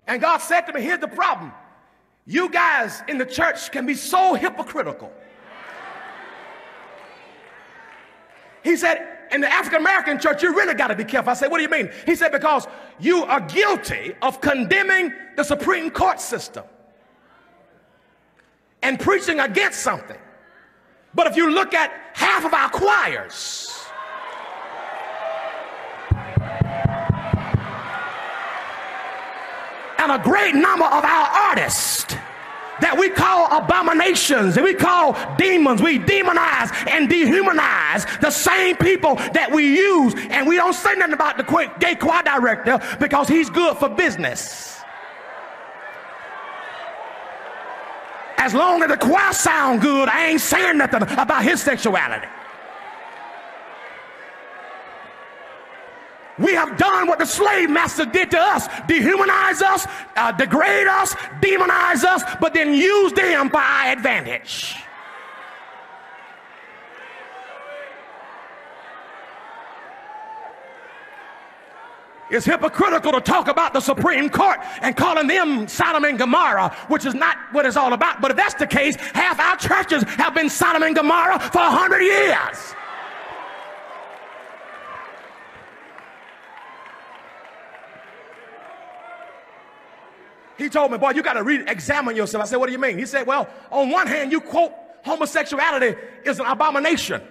And God said to me, here's the problem. You guys in the church can be so hypocritical. He said, in the African-American church, you really got to be careful. I said, what do you mean? He said, because you are guilty of condemning the Supreme Court system and preaching against something. But if you look at half of our choirs, and a great number of our artists that we call abominations and we call demons, we demonize and dehumanize the same people that we use, and we don't say nothing about the gay choir director because he's good for business. As long as the choir sound good, I ain't saying nothing about his sexuality. We have done what the slave master did to us: dehumanize us, degrade us, demonize us, but then use them for our advantage. It's hypocritical to talk about the Supreme Court and calling them Sodom and Gomorrah, which is not what it's all about. But if that's the case, half our churches have been Sodom and Gomorrah for 100 years. He told me, boy, you got to re-examine yourself. I said, what do you mean? He said, well, on one hand, you quote homosexuality is an abomination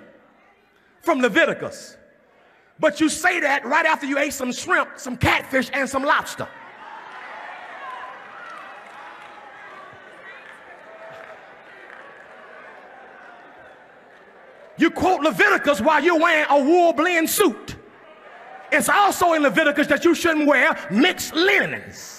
from Leviticus. But you say that right after you ate some shrimp, some catfish, and some lobster. You quote Leviticus while you're wearing a wool blend suit. It's also in Leviticus that you shouldn't wear mixed linens.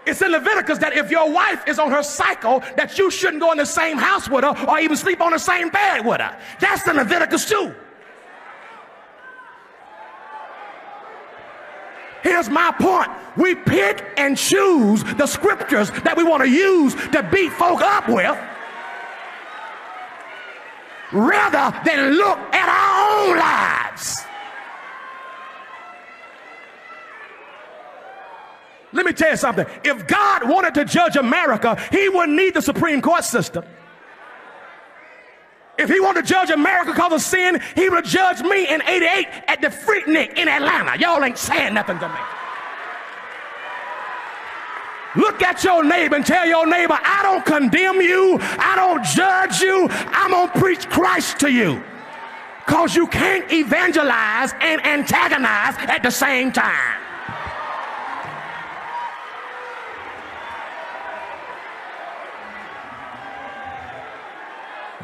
It's in Leviticus that if your wife is on her cycle, that you shouldn't go in the same house with her or even sleep on the same bed with her. That's in Leviticus too. Here's my point. We pick and choose the scriptures that we want to use to beat folk up with, rather than look at our own lives. Let me tell you something. If God wanted to judge America, he wouldn't need the Supreme Court system. If he wanted to judge America because of sin, he would have judged me in '88 at the Freaknik in Atlanta. Y'all ain't saying nothing to me. Look at your neighbor and tell your neighbor, I don't condemn you. I don't judge you. I'm going to preach Christ to you. Because you can't evangelize and antagonize at the same time.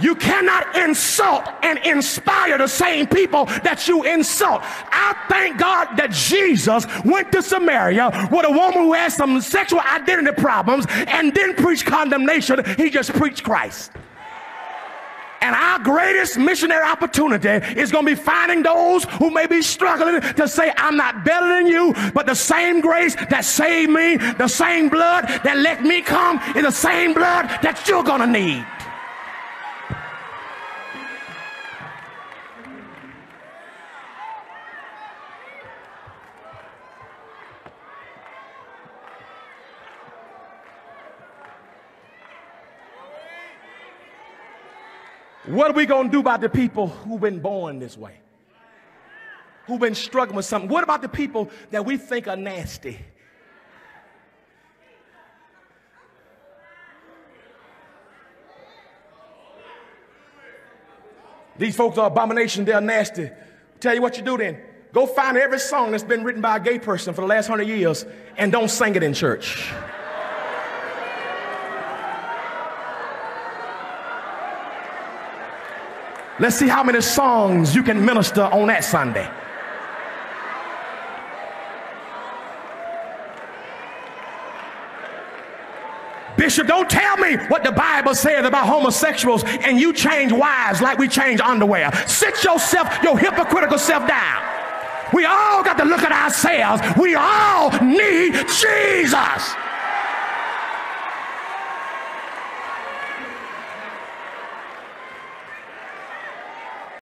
You cannot insult and inspire the same people that you insult. I thank God that Jesus went to Samaria with a woman who had some sexual identity problems and didn't preach condemnation. He just preached Christ. And our greatest missionary opportunity is going to be finding those who may be struggling to say, I'm not better than you, but the same grace that saved me, the same blood that let me come, is the same blood that you're going to need. What are we going to do about the people who've been born this way? Who've been struggling with something? What about the people that we think are nasty? These folks are abomination, they're nasty. Tell you what you do then. Go find every song that's been written by a gay person for the last 100 years and don't sing it in church. Let's see how many songs you can minister on that Sunday. Bishop, don't tell me what the Bible says about homosexuals and you change wives like we change underwear. Sit yourself, your hypocritical self down. We all got to look at ourselves. We all need Jesus.